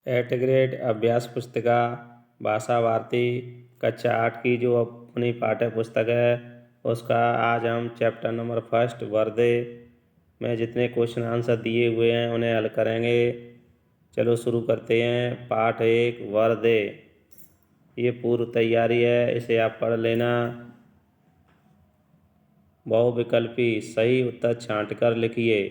Eight grade अभ्यास पुस्तिका भाषा भारती कक्षा 8 की जो अपनी पाठ्य पुस्तक है उसका आज हम चैप्टर नंबर फर्स्ट वर्दे में जितने क्वेश्चन आंसर दिए हुए हैं उन्हें हल करेंगे। चलो शुरू करते हैं। पाठ 1 वर्दे, ये पूर्व तैयारी है, इसे आप पढ़ लेना। बहुविकल्पी सही उत्तर छांटकर लिखिए।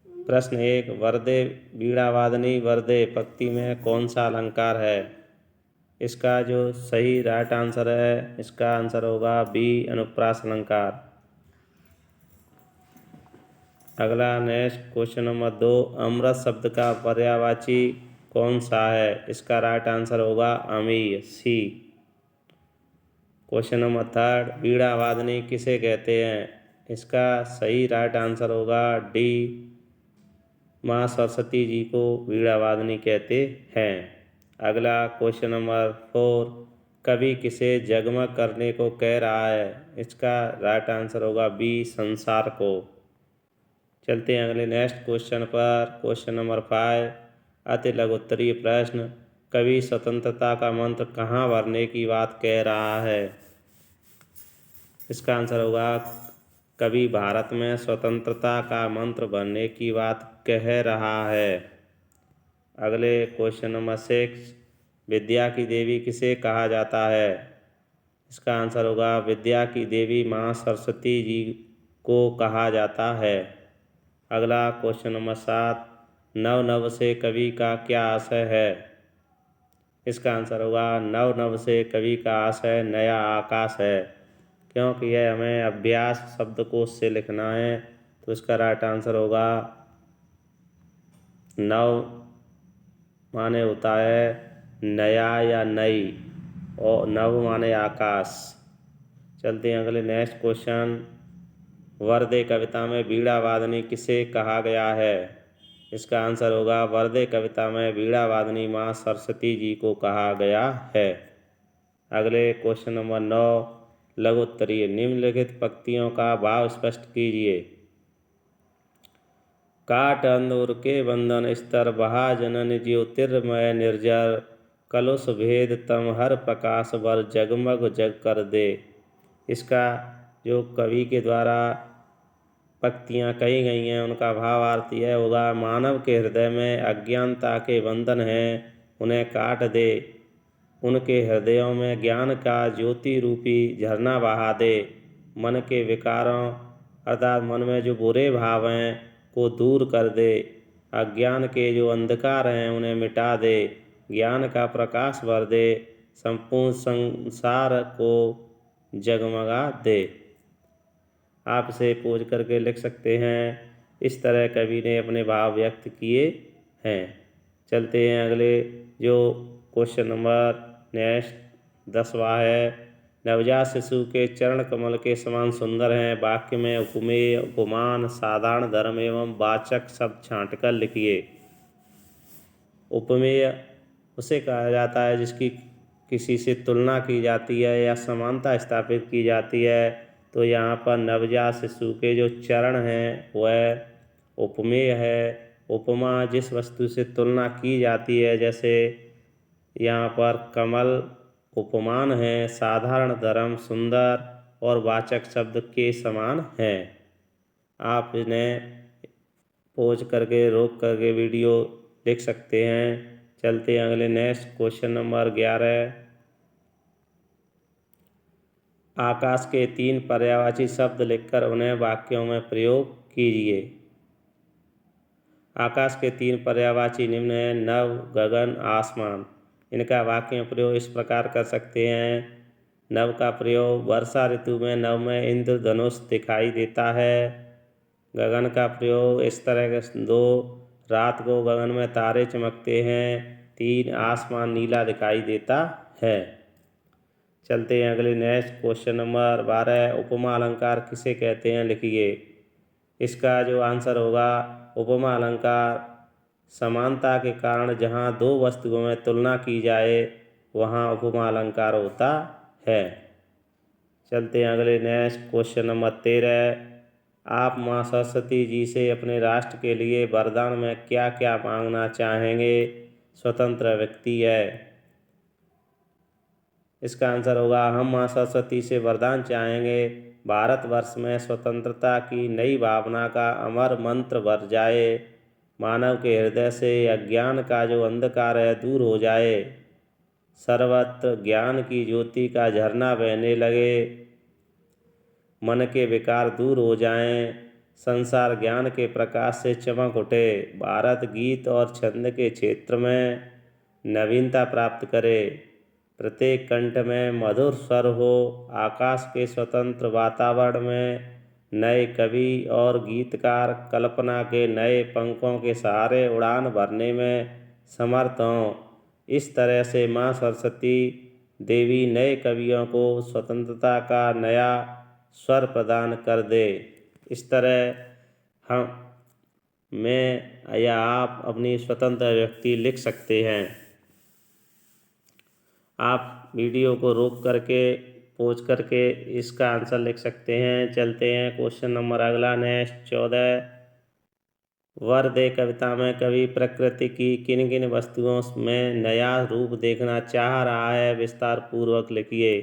प्रश्न 1, वर्दे वीणावादनी वर्दे पंक्ति में कौन सा अलंकार है? इसका जो सही राइट आंसर है, इसका आंसर होगा बी, अनुप्रास अलंकार। अगला नेक्स्ट क्वेश्चन नंबर 2, अमृत शब्द का पर्यायवाची कौन सा है? इसका राइट आंसर होगा अमीय, सी। क्वेश्चन नंबर 3, वीणावादनी किसे कहते हैं? इसका सही राइट आंसर होगा डी, माँ सरस्वती जी को वीणावादनी कहते हैं। अगला क्वेश्चन नंबर 4, कवि किसे जगमग करने को कह रहा है? इसका राइट आंसर होगा बी, संसार को। चलते हैं अगले नेक्स्ट क्वेश्चन पर। क्वेश्चन नंबर 5, अति लघु उत्तरीय प्रश्न, कवि स्वतंत्रता का मंत्र कहाँ भरने की बात कह रहा है? इसका आंसर होगा कवि भारत में स्वतंत्रता का मंत्र भरने की बात कह रहा है। अगले क्वेश्चन नंबर 6, विद्या की देवी किसे कहा जाता है? इसका आंसर होगा विद्या की देवी माँ सरस्वती जी को कहा जाता है। अगला क्वेश्चन नंबर 7, नव नव से कवि का क्या आशय है? इसका आंसर होगा नव नव से कवि का आशय नया आकाश है, क्योंकि यह हमें अभ्यास शब्दकोश से लिखना है। तो इसका राइट आंसर होगा नव माने होता है नया या नई, और नव माने आकाश। चलते हैं अगले नेक्स्ट क्वेश्चन, वर्दे कविता में वीणावादनी किसे कहा गया है? इसका आंसर होगा वर्दे कविता में वीणावादनी माँ सरस्वती जी को कहा गया है। अगले क्वेश्चन नंबर 9, लघु उत्तरीय, निम्नलिखित पंक्तियों का भाव स्पष्ट कीजिए। काट अंदूर के बंधन स्तर बहा जनन ज्योतिर्मय निर्जर, कलुष भेद तम हर प्रकाश वर जगमग जग कर दे। इसका जो कवि के द्वारा पंक्तियाँ कही गई हैं उनका भावार्थ यह होगा, मानव के हृदय में अज्ञानता के बंधन हैं, उन्हें काट दे, उनके हृदयों में ज्ञान का ज्योति रूपी झरना बहा दे, मन के विकारों अर्थात मन में जो बुरे भाव हैं को दूर कर दे, अज्ञान के जो अंधकार हैं उन्हें मिटा दे, ज्ञान का प्रकाश भर दे, संपूर्ण संसार को जगमगा दे। आप इसे पोज करके लिख सकते हैं। इस तरह कवि ने अपने भाव व्यक्त किए हैं। चलते हैं अगले जो क्वेश्चन नंबर नेक्स्ट 10वां है, नवजात शिशु के चरण कमल के समान सुंदर हैं, वाक्य में उपमेय, उपमान, साधारण धर्म एवं वाचक शब्द छांटकर लिखिए। उपमेय उसे कहा जाता है जिसकी किसी से तुलना की जाती है या समानता स्थापित की जाती है। तो यहाँ पर नवजात शिशु के जो चरण हैं वह उपमेय है। उपमा जिस वस्तु से तुलना की जाती है, जैसे यहाँ पर कमल उपमान है, साधारण धर्म सुंदर और वाचक शब्द के समान है। आप इन्हें पोज करके रोक करके वीडियो देख सकते हैं। चलते हैं अगले नेक्स्ट क्वेश्चन नंबर 11, आकाश के 3 पर्यायवाची शब्द लिखकर उन्हें वाक्यों में प्रयोग कीजिए। आकाश के 3 पर्यायवाची निम्न हैं, नभ, गगन, आसमान। इनका वाक्य में प्रयोग इस प्रकार कर सकते हैं। नभ का प्रयोग, वर्षा ऋतु में नभ में इंद्रधनुष दिखाई देता है। गगन का प्रयोग इस तरह के 2, रात को गगन में तारे चमकते हैं। 3, आसमान नीला दिखाई देता है। चलते हैं अगले नेक्स्ट क्वेश्चन नंबर 12, उपमा अलंकार किसे कहते हैं, लिखिए। इसका जो आंसर होगा, उपमा अलंकार समानता के कारण जहाँ 2 वस्तुओं में तुलना की जाए वहाँ उपमा अलंकार होता है। चलते हैं अगले नेक्स्ट क्वेश्चन नंबर 13, आप माँ सरस्वती जी से अपने राष्ट्र के लिए वरदान में क्या क्या मांगना चाहेंगे? स्वतंत्र व्यक्ति है। इसका आंसर होगा हम माँ सरस्वती से वरदान चाहेंगे भारतवर्ष में स्वतंत्रता की नई भावना का अमर मंत्र भर जाए, मानव के हृदय से अज्ञान का जो अंधकार है दूर हो जाए, सर्वत्र ज्ञान की ज्योति का झरना बहने लगे, मन के विकार दूर हो जाएं, संसार ज्ञान के प्रकाश से चमक उठे, भारत गीत और छंद के क्षेत्र में नवीनता प्राप्त करे, प्रत्येक कंठ में मधुर स्वर हो, आकाश के स्वतंत्र वातावरण में नए कवि और गीतकार कल्पना के नए पंखों के सहारे उड़ान भरने में समर्थ हों। इस तरह से माँ सरस्वती देवी नए कवियों को स्वतंत्रता का नया स्वर प्रदान कर दे। इस तरह हम मैं या आप अपनी स्वतंत्र व्यक्ति लिख सकते हैं। आप वीडियो को रोक करके पॉज करके इसका आंसर लिख सकते हैं। चलते हैं क्वेश्चन नंबर अगला नेक्स्ट 14। वर दे कविता में कवि प्रकृति की किन किन वस्तुओं में नया रूप देखना चाह रहा है, विस्तार पूर्वक लिखिए।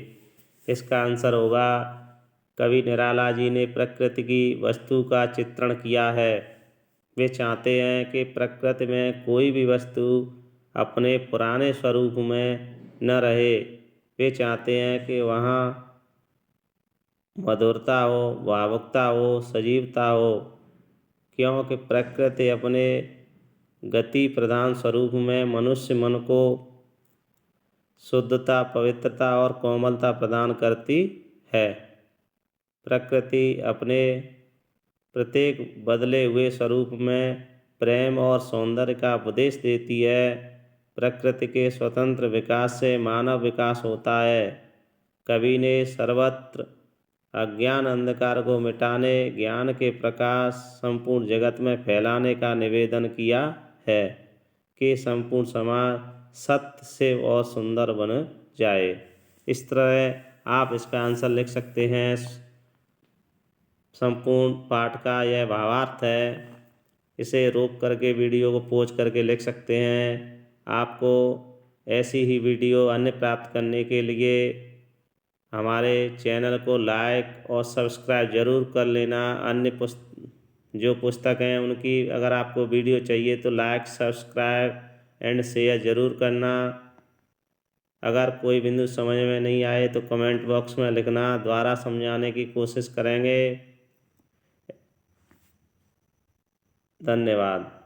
इसका आंसर होगा कवि निराला जी ने प्रकृति की वस्तु का चित्रण किया है। वे चाहते हैं कि प्रकृति में कोई भी वस्तु अपने पुराने स्वरूप में न रहे। वे चाहते हैं कि वहाँ मधुरता हो, भावुकता हो, सजीवता हो, क्योंकि प्रकृति अपने गति प्रधान स्वरूप में मनुष्य मन को शुद्धता, पवित्रता और कोमलता प्रदान करती है। प्रकृति अपने प्रत्येक बदले हुए स्वरूप में प्रेम और सौंदर्य का उपदेश देती है। प्रकृति के स्वतंत्र विकास से मानव विकास होता है। कवि ने सर्वत्र अज्ञान अंधकार को मिटाने, ज्ञान के प्रकाश संपूर्ण जगत में फैलाने का निवेदन किया है कि संपूर्ण समाज सत्य से और सुंदर बन जाए। इस तरह आप इसका आंसर लिख सकते हैं। संपूर्ण पाठ का यह भावार्थ है। इसे रोक करके वीडियो को पॉज करके लिख सकते हैं। आपको ऐसी ही वीडियो अन्य प्राप्त करने के लिए हमारे चैनल को लाइक और सब्सक्राइब जरूर कर लेना। अन्य जो पुस्तक हैं उनकी अगर आपको वीडियो चाहिए तो लाइक, सब्सक्राइब एंड शेयर जरूर करना। अगर कोई बिंदु समझ में नहीं आए तो कमेंट बॉक्स में लिखना, दोबारा समझाने की कोशिश करेंगे। धन्यवाद।